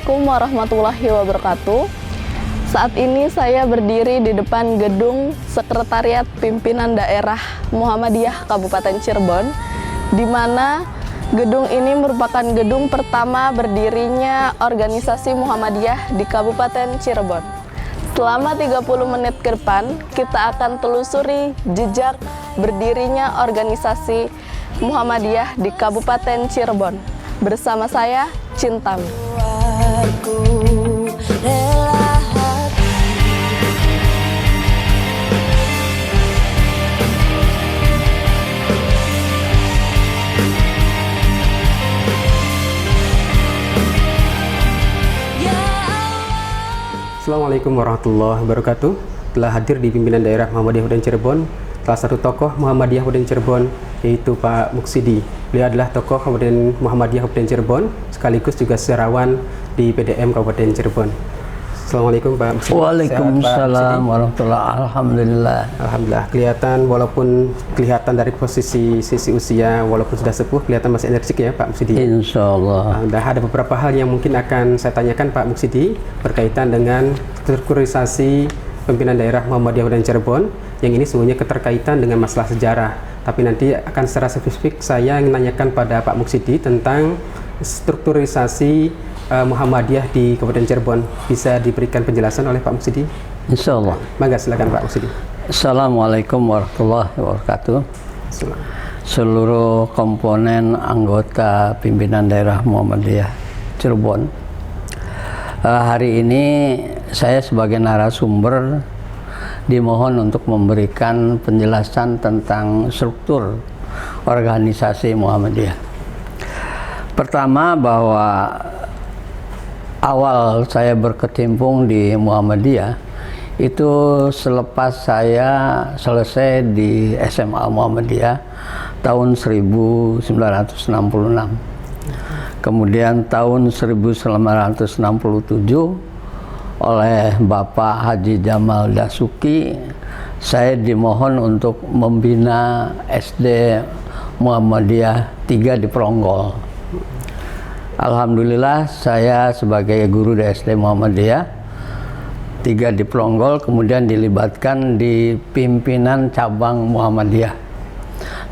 Assalamualaikum warahmatullahi wabarakatuh. Saat ini saya berdiri di depan gedung Sekretariat Pimpinan Daerah Muhammadiyah Kabupaten Cirebon, di mana gedung ini merupakan gedung pertama berdirinya organisasi Muhammadiyah di Kabupaten Cirebon. Selama 30 menit ke depan, kita akan telusuri jejak berdirinya organisasi Muhammadiyah di Kabupaten Cirebon. Bersama saya, Cintam. Assalamualaikum warahmatullahi wabarakatuh. Telah hadir di pimpinan daerah Muhammadiyah Kabupaten Cirebon salah satu tokoh Muhammadiyah Kabupaten Cirebon, yaitu Pak Muksidi. Beliau adalah tokoh Kabupaten Muhammadiyah Kabupaten Cirebon, sekaligus juga sejarawan di PDM Kabupaten Cirebon. Assalamualaikum Pak Muksidi. Waalaikumsalam warahmatullahi. Alhamdulillah, kelihatan dari sisi usia, walaupun sudah sepuh, kelihatan masih energik ya Pak Muksidi. Insyaallah. Ada beberapa hal yang mungkin akan saya tanyakan Pak Muksidi berkaitan dengan strukturisasi pimpinan daerah Muhammadiyah Kabupaten Cirebon, yang ini semuanya keterkaitan dengan masalah sejarah. Tapi nanti akan secara spesifik saya menanyakan pada Pak Muksidi tentang strukturisasi Muhammadiyah di Kabupaten Cirebon. Bisa diberikan penjelasan oleh Pak Muksidi? Insyaallah. Mangga, silakan Pak Muksidi. Assalamualaikum warahmatullahi wabarakatuh. Seluruh komponen anggota pimpinan daerah Muhammadiyah Cirebon. Hari ini saya sebagai narasumber dimohon untuk memberikan penjelasan tentang struktur organisasi Muhammadiyah. Pertama, bahwa awal saya berkecimpung di Muhammadiyah itu selepas saya selesai di SMA Muhammadiyah tahun 1966. Kemudian tahun 1967 oleh Bapak Haji Jamal Dasuki, saya dimohon untuk membina SD Muhammadiyah 3 di Pronggol. Alhamdulillah, saya sebagai guru di SD Muhammadiyah 3 di Pronggol kemudian dilibatkan di pimpinan cabang Muhammadiyah.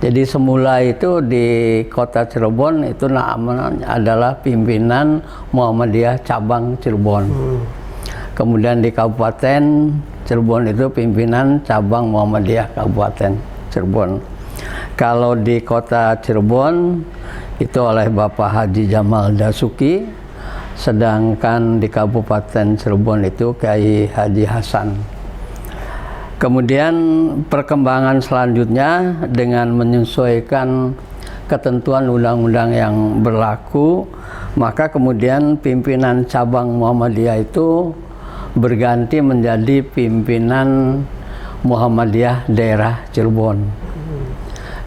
Jadi semula itu di kota Cirebon itu namanya adalah pimpinan Muhammadiyah cabang Cirebon. Kemudian di Kabupaten Cirebon itu pimpinan cabang Muhammadiyah Kabupaten Cirebon. Kalau di kota Cirebon itu oleh Bapak Haji Jamal Dasuki, sedangkan di Kabupaten Cirebon itu Kiai Haji Hasan. Kemudian perkembangan selanjutnya dengan menyesuaikan ketentuan undang-undang yang berlaku, maka kemudian pimpinan cabang Muhammadiyah itu berganti menjadi pimpinan Muhammadiyah daerah Cirebon,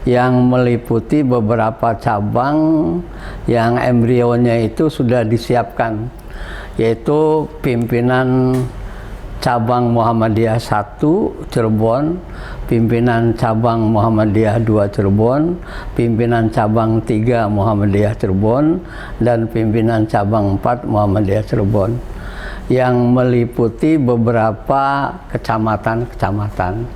yang meliputi beberapa cabang yang embrionya itu sudah disiapkan, yaitu pimpinan cabang Muhammadiyah 1 Cirebon, pimpinan cabang Muhammadiyah 2 Cirebon, pimpinan cabang 3 Muhammadiyah Cirebon, dan pimpinan cabang 4 Muhammadiyah Cirebon, yang meliputi beberapa kecamatan-kecamatan.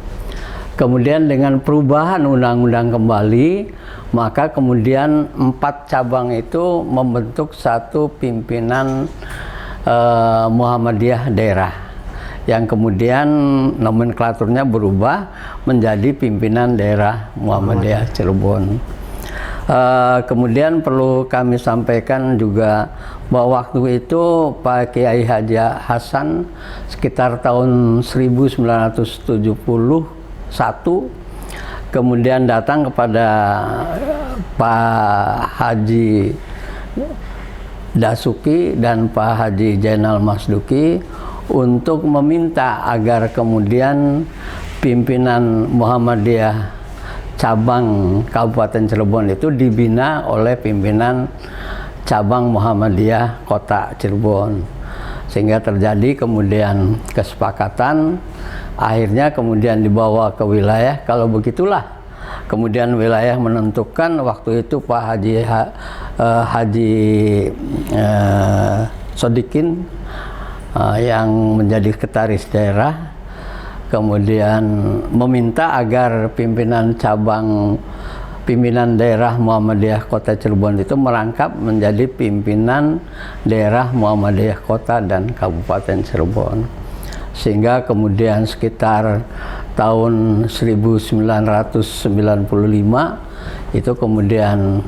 Kemudian dengan perubahan undang-undang kembali, maka kemudian 4 cabang itu membentuk satu pimpinan Muhammadiyah daerah, yang kemudian nomenklaturnya berubah menjadi pimpinan daerah Muhammadiyah Cirebon. Kemudian perlu kami sampaikan juga bahwa waktu itu Pak Kiai Haji Hasan sekitar tahun 1971 kemudian datang kepada Pak Haji Dasuki dan Pak Haji Jainal Masduki untuk meminta agar kemudian pimpinan Muhammadiyah cabang Kabupaten Cirebon itu dibina oleh pimpinan cabang Muhammadiyah Kota Cirebon, sehingga terjadi kemudian kesepakatan, akhirnya kemudian dibawa ke wilayah. Kalau begitulah kemudian wilayah menentukan waktu itu Pak Haji Sodikin yang menjadi sekretaris daerah, kemudian meminta agar pimpinan daerah Muhammadiyah Kota Cirebon itu merangkap menjadi pimpinan daerah Muhammadiyah Kota dan Kabupaten Cirebon. Sehingga kemudian sekitar tahun 1995 itu kemudian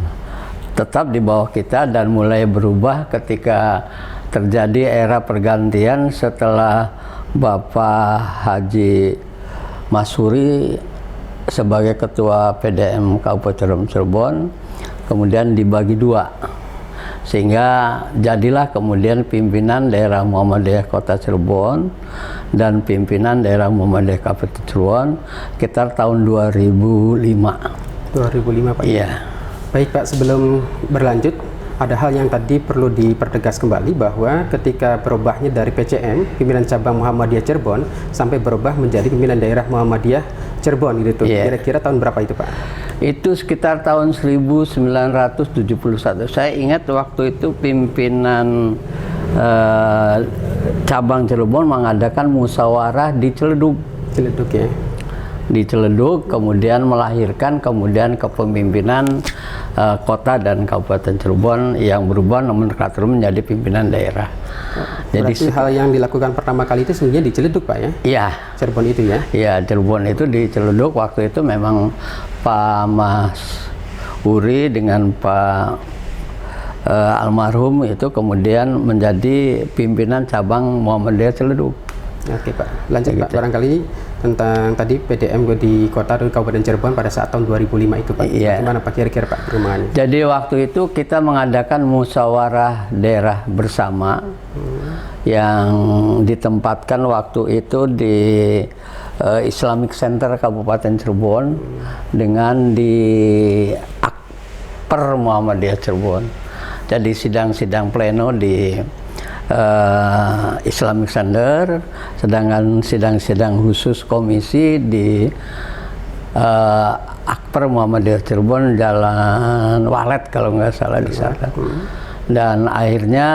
tetap di bawah kita dan mulai berubah ketika terjadi era pergantian setelah Bapak Haji Masuri sebagai Ketua PDM Kabupaten Cirebon, kemudian dibagi dua, sehingga jadilah kemudian pimpinan daerah Muhammadiyah Kota Cirebon dan pimpinan daerah Muhammadiyah Kabupaten Cirebon sekitar tahun 2005. 2005 Pak? Iya. Baik Pak, sebelum berlanjut, ada hal yang tadi perlu dipertegas kembali bahwa ketika berubahnya dari PCM, pimpinan cabang Muhammadiyah Cirebon, sampai berubah menjadi pimpinan daerah Muhammadiyah Cirebon gitu. Kira-kira tahun berapa itu Pak? Itu sekitar tahun 1971. Saya ingat waktu itu pimpinan cabang Cirebon mengadakan musyawarah di Ciledug. Ciledug ya. Di Ciledug, kemudian melahirkan kemudian kepemimpinan kota dan Kabupaten Cirebon yang berubah nomenklatur menjadi pimpinan daerah. Jadi hal yang dilakukan pertama kali itu sebenarnya di Ciledug Pak ya? Iya. Cirebon itu ya? Iya, Cirebon itu di Ciledug. Waktu itu memang Pak Mas Uri dengan Pak almarhum itu kemudian menjadi pimpinan cabang Muhammadiyah Ciledug. Oke Pak, lanjut Pak, barangkali tentang tadi PDM di kota dan Kabupaten Cirebon pada saat tahun 2005 itu Pak. Iya. Gimana Pak kira-kira Pak perumahannya? Jadi waktu itu kita mengadakan musyawarah daerah bersama yang ditempatkan waktu itu di Islamic Center Kabupaten Cirebon dengan di Akper Muhammadiyah Cirebon. Jadi sidang-sidang pleno di Islamic Center, sedangkan sidang-sidang khusus komisi di Akper Muhammadiyah Cirebon Jalan Walet kalau nggak salah di sana. Dan akhirnya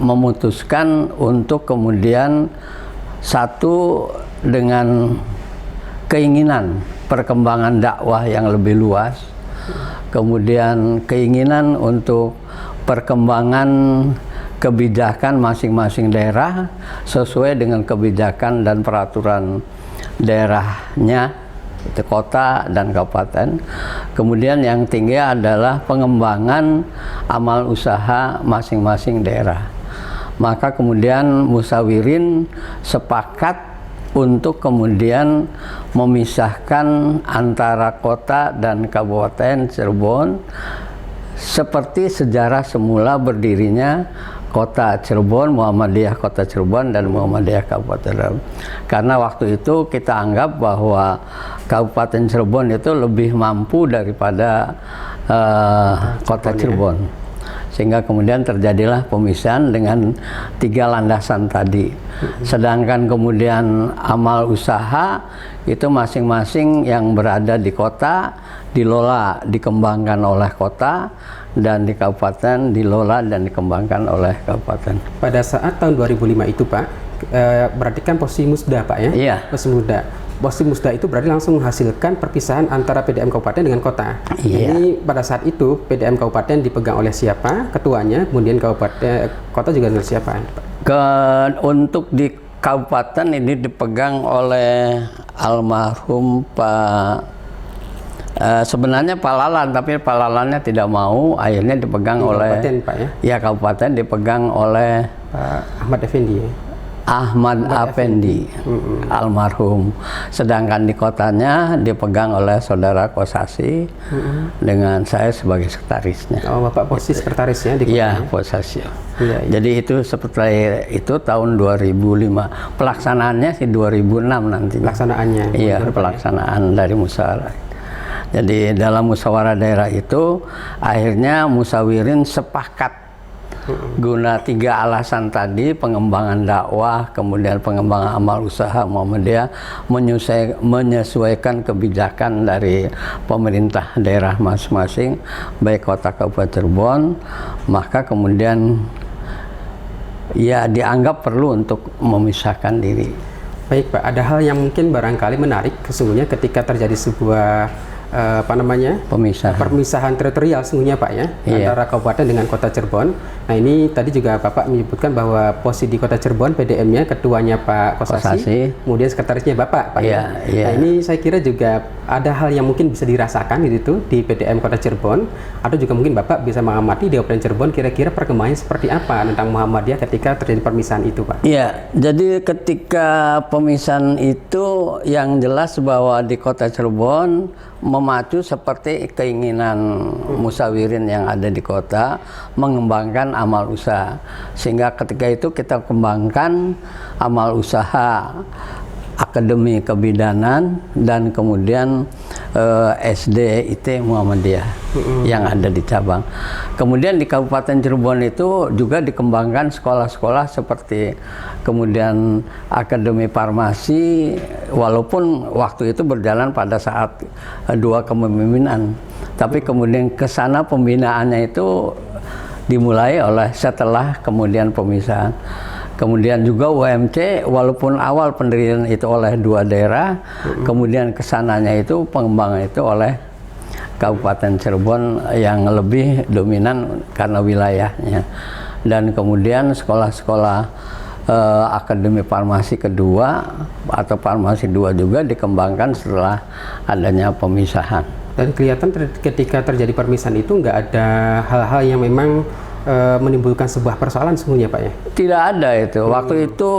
memutuskan untuk kemudian satu dengan keinginan perkembangan dakwah yang lebih luas, kemudian keinginan untuk perkembangan kebijakan masing-masing daerah sesuai dengan kebijakan dan peraturan daerahnya, itu kota dan kabupaten. Kemudian yang tinggi adalah pengembangan amal usaha masing-masing daerah. Maka kemudian musyawirin sepakat untuk kemudian memisahkan antara kota dan kabupaten Cirebon seperti sejarah semula berdirinya Kota Cirebon, Muhammadiyah Kota Cirebon dan Muhammadiyah Kabupaten Cirebon. Karena waktu itu kita anggap bahwa Kabupaten Cirebon itu lebih mampu daripada Kota Cirebon. Sehingga kemudian terjadilah pemisahan dengan 3 landasan tadi. Sedangkan kemudian amal usaha itu masing-masing yang berada di kota dilola, dikembangkan oleh kota, dan di kabupaten dilola dan dikembangkan oleh kabupaten. Pada saat tahun 2005 itu Pak, berarti kan posisi musda Pak ya? Iya. Posisi musda itu berarti langsung menghasilkan perpisahan antara PDM kabupaten dengan kota. Iya. Jadi pada saat itu PDM kabupaten dipegang oleh siapa? Ketuanya, kemudian kabupaten kota juga dengan siapa? Untuk di kabupaten ini dipegang oleh almarhum Pak sebenarnya Pak Lalan, tapi Pak Lalannya tidak mau, akhirnya dipegang oleh kabupaten Pak ya? Ya, kabupaten dipegang oleh Pak Ahmad Effendi ya? Ahmad Effendi, almarhum. Sedangkan di kotanya dipegang oleh saudara Kosasi dengan saya sebagai sekretarisnya. Oh, Bapak posisi sekretarisnya di kotanya? Iya, posisi. Iya. Jadi itu seperti itu tahun 2005. Pelaksanaannya sih 2006 nanti. Pelaksanaannya? Iya, pelaksanaan dari musyawarah. Jadi dalam musyawarah daerah itu akhirnya musyawirin sepakat guna 3 alasan tadi, pengembangan dakwah, kemudian pengembangan amal usaha Muhammadiyah, menyesuaikan kebijakan dari pemerintah daerah masing-masing, baik kota Kabupaten Cirebon, maka kemudian ya dianggap perlu untuk memisahkan diri. Baik Pak, ada hal yang mungkin barangkali menarik sesungguhnya ketika terjadi sebuah permisahan teritorial sesungguhnya Pak ya, antara kabupaten dengan kota Cirebon. Nah ini tadi juga Bapak menyebutkan bahwa posisi di kota Cirebon PDM-nya ketuanya Pak Kosasi, kemudian sekretarisnya Bapak Pak ya. Nah ini saya kira juga ada hal yang mungkin bisa dirasakan itu di PDM kota Cirebon, atau juga mungkin Bapak bisa mengamati di Kabupaten Cirebon kira-kira perkembangan seperti apa tentang Muhammadiyah ketika terjadi permisahan itu Pak. Iya, jadi ketika pemisahan itu yang jelas bahwa di kota Cirebon memacu seperti keinginan musawirin yang ada di kota mengembangkan amal usaha, sehingga ketika itu kita kembangkan amal usaha Akademi Kebidanan dan kemudian SD IT Muhammadiyah yang ada di cabang. Kemudian di Kabupaten Cirebon itu juga dikembangkan sekolah-sekolah seperti kemudian Akademi Farmasi, walaupun waktu itu berjalan pada saat dua kepemimpinan, tapi kemudian ke sana pembinaannya itu dimulai oleh setelah kemudian pemisahan. Kemudian juga UMC, walaupun awal pendirian itu oleh dua daerah, kemudian kesananya itu pengembangan itu oleh Kabupaten Cirebon yang lebih dominan karena wilayahnya. Dan kemudian sekolah-sekolah Akademi Farmasi kedua atau Farmasi 2 juga dikembangkan setelah adanya pemisahan. Dan kelihatan ketika terjadi permisahan itu nggak ada hal-hal yang memang menimbulkan sebuah persoalan sesungguhnya Pak ya? Tidak ada itu. Waktu itu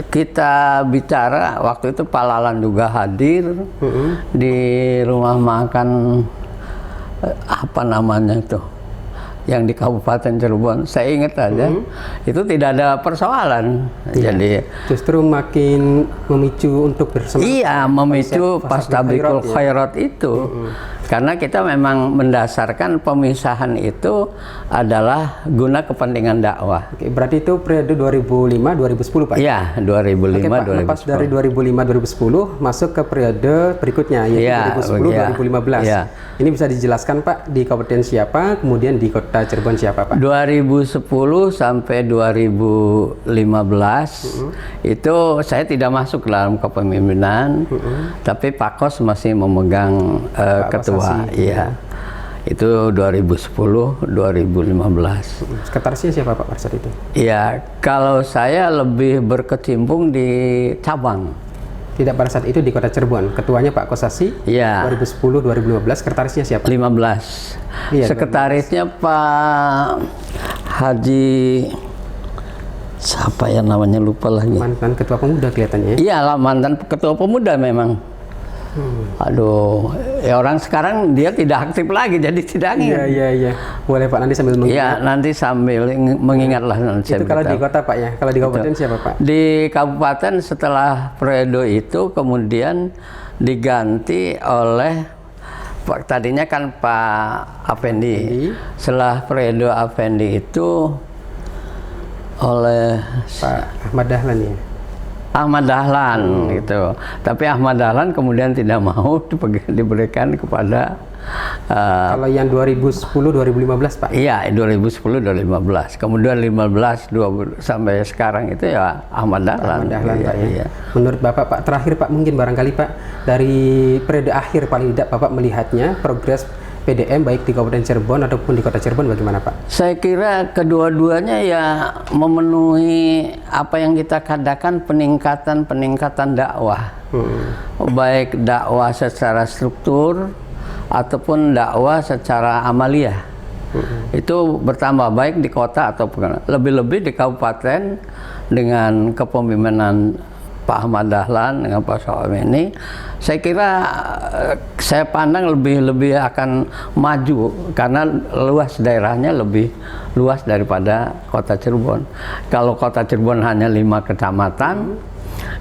kita bicara, waktu itu Pak Lalan juga hadir di rumah makan apa namanya itu yang di Kabupaten Cirebon. Saya ingat aja, itu tidak ada persoalan. Jadi justru makin memicu untuk bersama. Iya, memicu Fastabiqul Khairat itu. Karena kita memang mendasarkan pemisahan itu adalah guna kepentingan dakwah. Oke, berarti itu periode 2005-2010 Pak? Iya, 2005-2010. Lepas dari 2005-2010 masuk ke periode berikutnya yaitu 2010-2015. Ya. Ini bisa dijelaskan Pak di kabupaten siapa, kemudian di kota Cirebon siapa Pak? 2010 sampai 2015 itu saya tidak masuk dalam kepemimpinan, tapi Pak Kos masih memegang ketua. Iya, itu 2010-2015. Sekretarisnya siapa Pak pada saat itu? Iya, kalau saya lebih berkecimpung di cabang. Tidak pada saat itu di kota Cirebon, ketuanya Pak Kosasi. Iya. 2010-2015, sekretarisnya siapa? 15. Iya, sekretarisnya 15. Pak Haji siapa ya namanya, lupa lagi. Mantan ketua pemuda kelihatannya. Iya lah, mantan ketua pemuda memang. Aduh, ya orang sekarang dia tidak aktif lagi, jadi tidak ingat. Iya. Boleh Pak nanti sambil mengingat. Iya, nanti sambil mengingatlah. Itu kalau di kota Pak ya, kalau di kabupaten siapa Pak? Di kabupaten setelah periode itu kemudian diganti oleh tadinya kan Pak Afendi. Setelah periode Afendi itu oleh Pak Ahmad Dahlan ya. Ahmad Dahlan gitu. Tapi Ahmad Dahlan kemudian tidak mau diberikan kepada kalau yang 2010-2015 Pak? Iya, 2010-2015. Kemudian 15 sampai sekarang itu ya Ahmad Dahlan. Ahmad Dahlan iya, Pak ya. Iya. Menurut Bapak Pak, terakhir Pak, mungkin barangkali Pak dari periode akhir paling tidak Bapak melihatnya progres PDM baik di Kabupaten Cirebon ataupun di Kota Cirebon bagaimana Pak? Saya kira kedua-duanya ya memenuhi apa yang kita katakan peningkatan dakwah. Baik dakwah secara struktur ataupun dakwah secara amaliyah. Itu bertambah baik di kota ataupun lebih-lebih di kabupaten dengan kepemimpinan Pak Ahmad Dahlan dengan Pak Soham ini, saya kira saya pandang lebih akan maju karena luas daerahnya lebih luas daripada kota Cirebon. Kalau kota Cirebon hanya 5 kecamatan,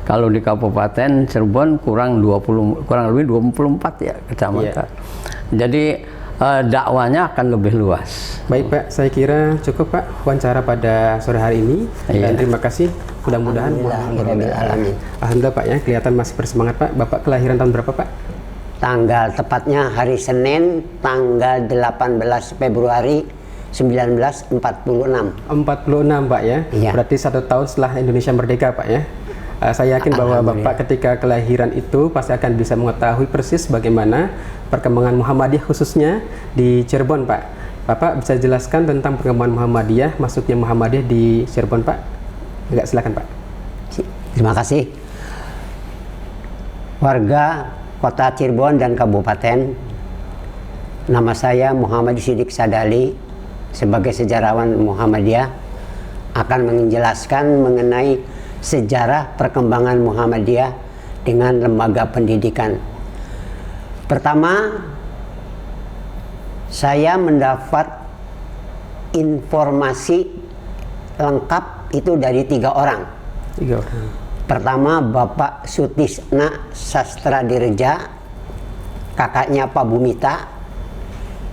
kalau di Kabupaten Cirebon kurang lebih 24 ya kecamatan. Jadi dakwanya akan lebih luas. Baik Pak, saya kira cukup Pak wawancara pada sore hari ini. Dan terima kasih. Mudah-mudahan Alhamdulillah Pak ya, kelihatan masih bersemangat Pak. Bapak kelahiran tahun berapa Pak? Tanggal tepatnya hari Senin tanggal 18 Februari 1946. 46 Pak ya. Iya. Berarti 1 tahun setelah Indonesia merdeka Pak ya. Saya yakin bahwa Bapak ketika kelahiran itu pasti akan bisa mengetahui persis bagaimana perkembangan Muhammadiyah khususnya di Cirebon Pak. Bapak bisa jelaskan tentang perkembangan Muhammadiyah, masuknya Muhammadiyah di Cirebon Pak? Enggak, silakan Pak. Terima kasih. Warga Kota Cirebon dan Kabupaten, nama saya Muhammad Siddiq Sadali. Sebagai sejarawan Muhammadiyah akan menjelaskan mengenai sejarah perkembangan Muhammadiyah dengan lembaga pendidikan. Pertama, saya mendapat informasi lengkap itu dari 3 orang. 3 orang. Pertama, Bapak Sutisna Sastradireja, kakaknya Pak Bumita,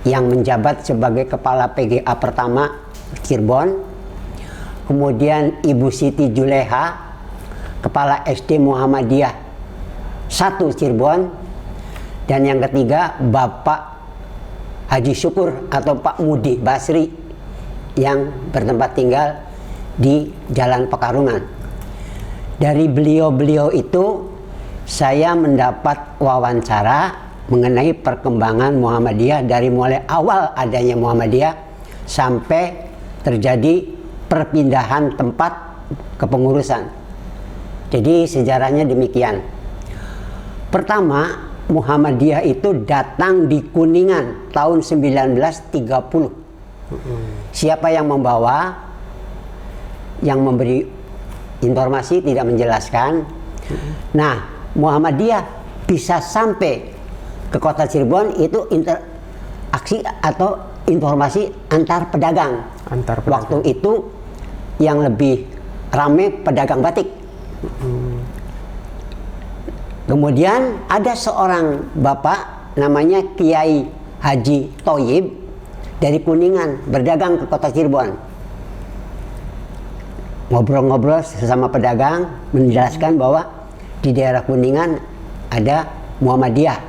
yang menjabat sebagai Kepala PGA pertama Cirebon. Kemudian Ibu Siti Juleha, Kepala SD Muhammadiyah 1 Cirebon. Dan yang ketiga, Bapak Haji Syukur atau Pak Mudi Basri yang bertempat tinggal di Jalan Pekarungan. Dari beliau-beliau itu saya mendapat wawancara mengenai perkembangan Muhammadiyah dari mulai awal adanya Muhammadiyah sampai terjadi perpindahan tempat kepengurusan. Jadi sejarahnya demikian. Pertama, Muhammadiyah itu datang di Kuningan tahun 1930. Siapa yang membawa, yang memberi informasi tidak menjelaskan. Nah, Muhammadiyah bisa sampai ke kota Cirebon itu interaksi atau informasi antar pedagang. Waktu itu yang lebih ramai pedagang batik. Kemudian ada seorang bapak namanya Kiai Haji Thoyib dari Kuningan berdagang ke kota Cirebon. Ngobrol-ngobrol sesama pedagang menjelaskan bahwa di daerah Kuningan ada Muhammadiyah.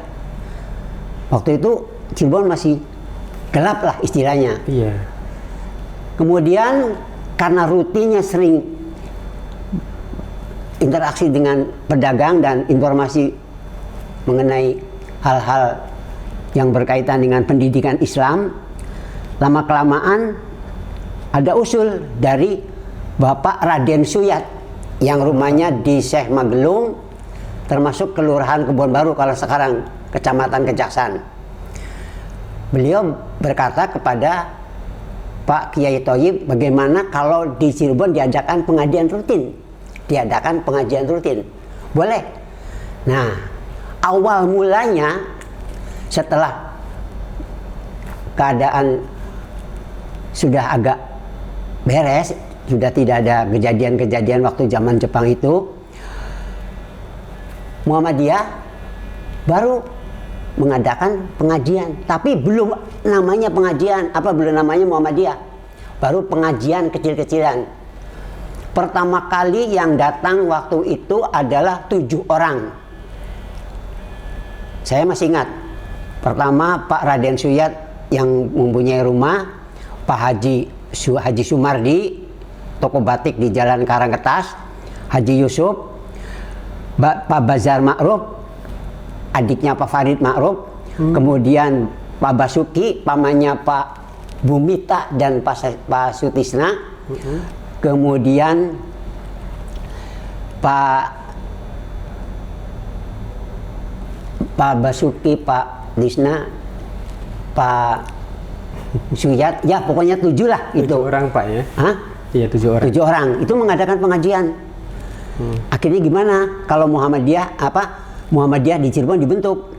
Waktu itu Cirebon masih gelap lah istilahnya. Iya. Kemudian karena rutinnya sering interaksi dengan pedagang dan informasi mengenai hal-hal yang berkaitan dengan pendidikan Islam, lama-kelamaan ada usul dari Bapak Raden Suyat yang rumahnya di Syekh Magelung, termasuk Kelurahan Kebon Baru kalau sekarang Kecamatan Kejaksan. Beliau berkata kepada Pak Kiai Thoyib, bagaimana kalau di Cirebon diadakan pengajian rutin? Diadakan pengajian rutin. Boleh. Nah, awal mulanya setelah keadaan sudah agak beres, sudah tidak ada kejadian-kejadian waktu zaman Jepang itu, Muhammadiyah baru mengadakan pengajian, tapi belum namanya pengajian, belum namanya Muhammadiyah, baru pengajian kecil-kecilan. Pertama kali yang datang waktu itu adalah 7 orang. Saya masih ingat. Pertama Pak Raden Suyat yang mempunyai rumah, Pak Haji Sumardi, toko batik di Jalan Karangketas, Haji Yusuf, Pak Bazar Ma'ruf, adiknya Pak Farid Ma'ruf, kemudian Pak Basuki, pamannya Pak Bumita dan Pak Sutisna, kemudian Pak Basuki, Pak Disna, Pak Suyat, ya pokoknya 7 lah itu. 7 orang Pak ya? Hah? Iya 7 orang. 7 orang itu mengadakan pengajian. Akhirnya gimana kalau Muhammadiyah di Cirebon dibentuk.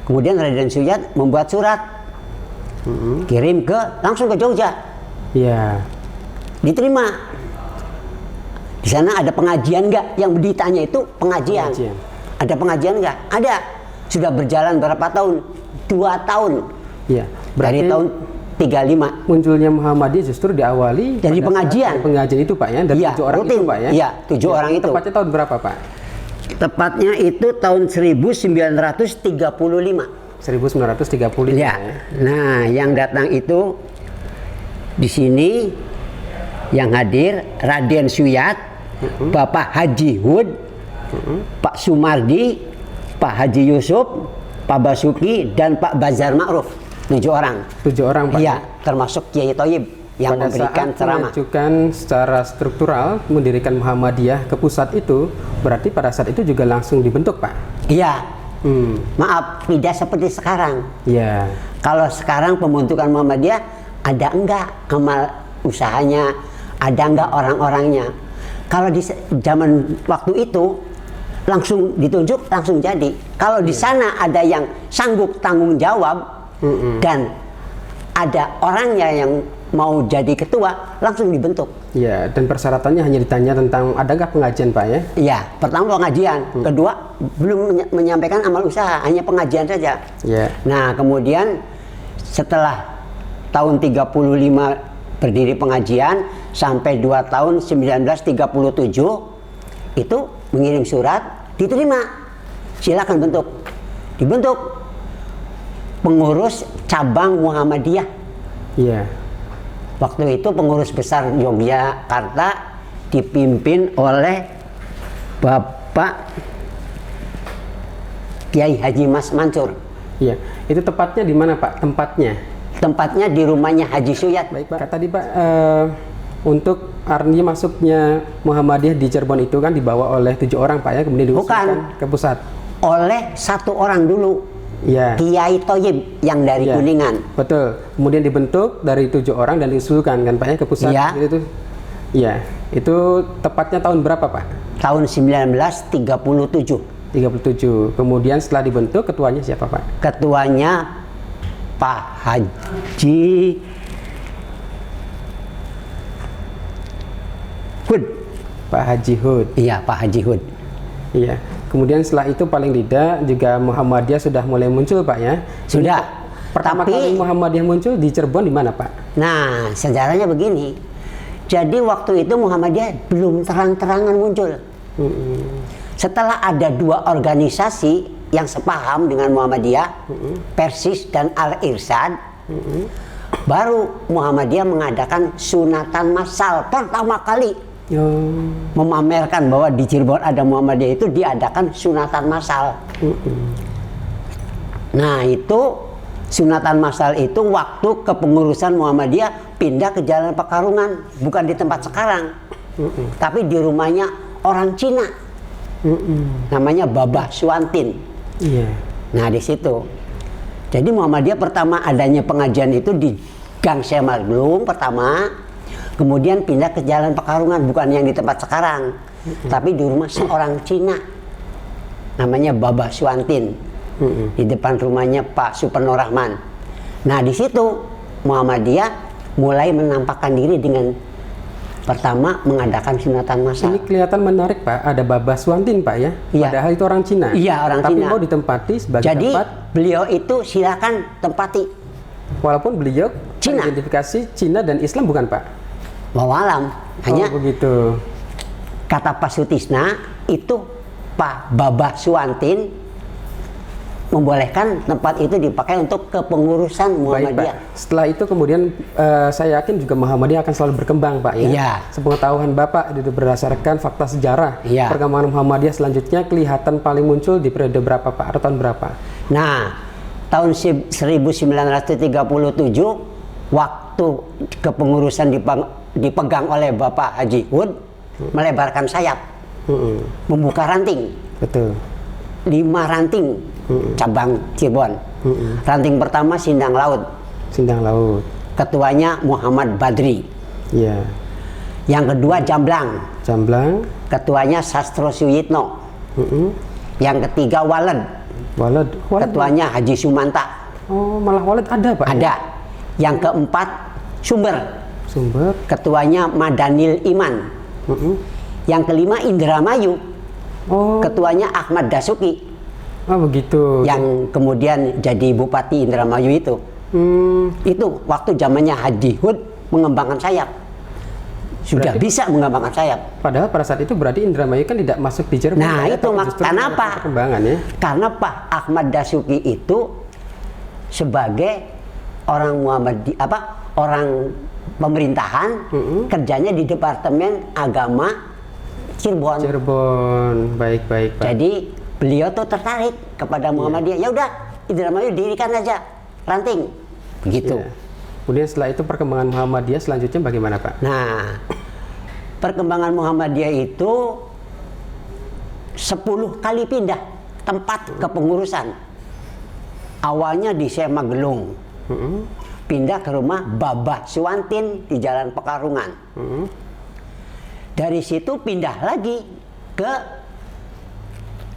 Kemudian Raden Suyat membuat surat, kirim langsung ke Jogja. Iya. Diterima. Di sana ada pengajian nggak? Yang ditanya itu pengajian. Ada pengajian nggak? Ada. Sudah berjalan berapa tahun? 2 tahun. Iya. Dari tahun 35. Munculnya Muhammadiyah justru diawali dari pengajian. Pengajian itu Pak ya, dari 7 orang rutin. itu Pak ya. Iya, 7 orang itu. Tepatnya tahun berapa Pak? Tepatnya itu tahun 1935. 1935 ya. Nah, yang datang itu Di sini yang hadir Raden Suyat, Bapak Haji Hud, Pak Sumardi, Pak Haji Yusuf, Pak Basuki, dan Pak Bazar Ma'ruf. 7 orang. 7 orang Pak. Iya, termasuk Kiai Thoyib yang Pada memberikan saat ceramah. mengajukan secara struktural mendirikan Muhammadiyah ke pusat itu, berarti pada saat itu juga langsung dibentuk Pak? Iya, Hmm. maaf, tidak seperti sekarang. Ya. Kalau sekarang pembentukan Muhammadiyah, ada enggak amal usahanya, ada enggak orang-orangnya. Kalau di zaman waktu itu, langsung ditunjuk, langsung jadi. Kalau di sana ada yang sanggup tanggung jawab, dan ada orangnya yang mau jadi ketua, langsung dibentuk. Ya, dan persyaratannya hanya ditanya tentang ada nggak pengajian Pak ya? Iya, pertama pengajian, kedua belum menyampaikan amal usaha, hanya pengajian saja. Ya. Nah, kemudian setelah tahun 35 berdiri pengajian sampai 2 tahun 1937 itu mengirim surat, diterima. Silakan bentuk. Dibentuk pengurus cabang Muhammadiyah. Iya. Waktu itu pengurus besar Yogyakarta dipimpin oleh Bapak Kiai Haji Mas Mansur. Iya. Itu tepatnya di mana Pak? Tempatnya? Tempatnya di rumahnya Haji Suyat. Baik Pak. Tadi Pak, untuk artinya masuknya Muhammadiyah di Cirebon itu kan dibawa oleh 7 orang Pak ya, kemudian diusulkan ke pusat. Oleh 1 orang dulu, Iya. Kiai Thoyib yang dari Iya. Kuningan. Betul. Kemudian dibentuk dari 7 orang dan diusulkan kan Pak ya ke pusat. Iya. Gitu. Iya. Itu tepatnya tahun berapa Pak? Tahun 1937. 37. Kemudian setelah dibentuk ketuanya siapa Pak? Ketuanya Pak Haji Hud. Pak Haji Hud. Iya, Pak Haji Hud. Iya. Kemudian setelah itu paling tidak juga Muhammadiyah sudah mulai muncul Pak ya. Sudah. Pertama Tapi- kali Muhammadiyah muncul di Cirebon di mana Pak? Nah, sejarahnya begini. Jadi waktu itu Muhammadiyah belum terang-terangan muncul. Setelah ada 2 organisasi yang sepaham dengan Muhammadiyah, Persis dan Al-Irsyad, baru Muhammadiyah mengadakan sunatan massal pertama kali. Memamerkan bahwa di Cirebon ada Muhammadiyah itu diadakan sunatan massal. Nah, itu sunatan massal itu waktu kepengurusan Muhammadiyah pindah ke Jalan Pekarungan, bukan di tempat sekarang, tapi di rumahnya orang Cina, namanya Babah Suwantin. Iya. Nah, di situ. Jadi Muhammadiyah pertama adanya pengajian itu di Gang Semarglung pertama, kemudian pindah ke Jalan Pekarungan, bukan yang di tempat sekarang, tapi di rumah seorang Cina, namanya Babah Suwantin, di depan rumahnya Pak Suparno Rahman. Nah, di situ Muhammadiyah mulai menampakkan diri dengan pertama mengadakan sunatan massal. Ini kelihatan menarik Pak, ada Babah Suwantin Pak ya. Iya. Padahal itu orang Cina. Iya, orang Tapi Cina. mau ditempati sebagai Jadi tempat, beliau itu silakan tempati. walaupun beliau Cina. identifikasi Cina dan Islam bukan Pak? Wawalam, hanya Oh begitu. kata Pak Sutisna itu Pak Babah Suwantin membolehkan tempat itu dipakai untuk kepengurusan Baik Pak. Muhammadiyah. Setelah itu kemudian saya yakin juga Muhammadiyah akan selalu berkembang Pak ya. Iya. Sepengetahuan Bapak itu berdasarkan fakta sejarah. Iya. Perkembangan Muhammadiyah selanjutnya kelihatan paling muncul di periode berapa Pak? Atau tahun berapa? Nah, tahun 1937 waktu kepengurusan dipegang oleh Bapak Haji Hud, melebarkan sayap, membuka ranting. Betul. 5 ranting cabang Cirebon. Ranting pertama Sindang Laut, Sindang Laut. ketuanya Muhammad Badri. Iya. Yang kedua Jamblang, Jamblang. ketuanya Sastro Suyitno. Yang ketiga Waled, Walad. ketuanya Haji Sumanta. Oh, malah Walad ada Pak? Ada. Yang keempat Sumber, Sumber. ketuanya Madanil Iman. Yang kelima Indramayu, Oh. ketuanya Ahmad Dasuki, Oh begitu. yang kemudian jadi Bupati Indramayu itu. Itu waktu zamannya Haji Hud mengembangkan sayap. Sudah Berarti- bisa mengembangkan sayap. Padahal pada saat itu berarti Indramayu kan tidak masuk di Cirebon. Nah, Pak, ya, itu tapi justru kenapa? Perkembangan ya. Karena Pak Ahmad Dasuki itu sebagai orang orang pemerintahan, kerjanya di Departemen Agama Cirebon. Cirebon, baik Pak. Jadi beliau tuh tertarik kepada Muhammadiyah. Ya udah, Indramayu dirikan aja ranting, begitu. Iya. Kemudian setelah itu perkembangan Muhammadiyah selanjutnya bagaimana Pak? Nah, perkembangan Muhammadiyah itu 10 kali pindah tempat kepengurusan. Awalnya di Semagelung, pindah ke rumah Babah Suwantin di Jalan Pekarungan. Dari situ pindah lagi ke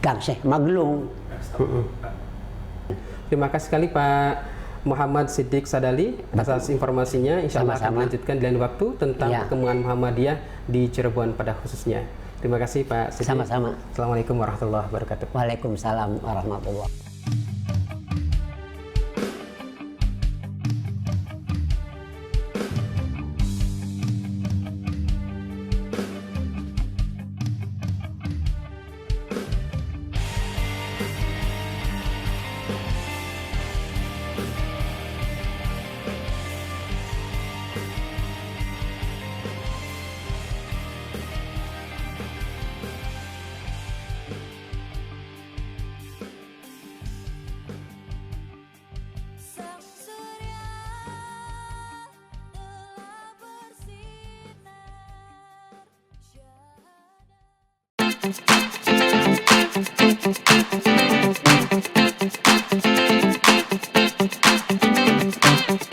Gang Syekh Magelung. Terima kasih sekali Pak Muhammad Siddiq Sadali atas informasinya. Insya Allah akan Sama-sama. melanjutkan di lain waktu tentang Ya. perkembangan Muhammadiyah di Cirebon pada khususnya. Terima kasih Pak Siddiq. Sama-sama. Assalamualaikum warahmatullahi wabarakatuh. Waalaikumsalam warahmatullahi wabarakatuh. Sang surya telah bersinar syahada.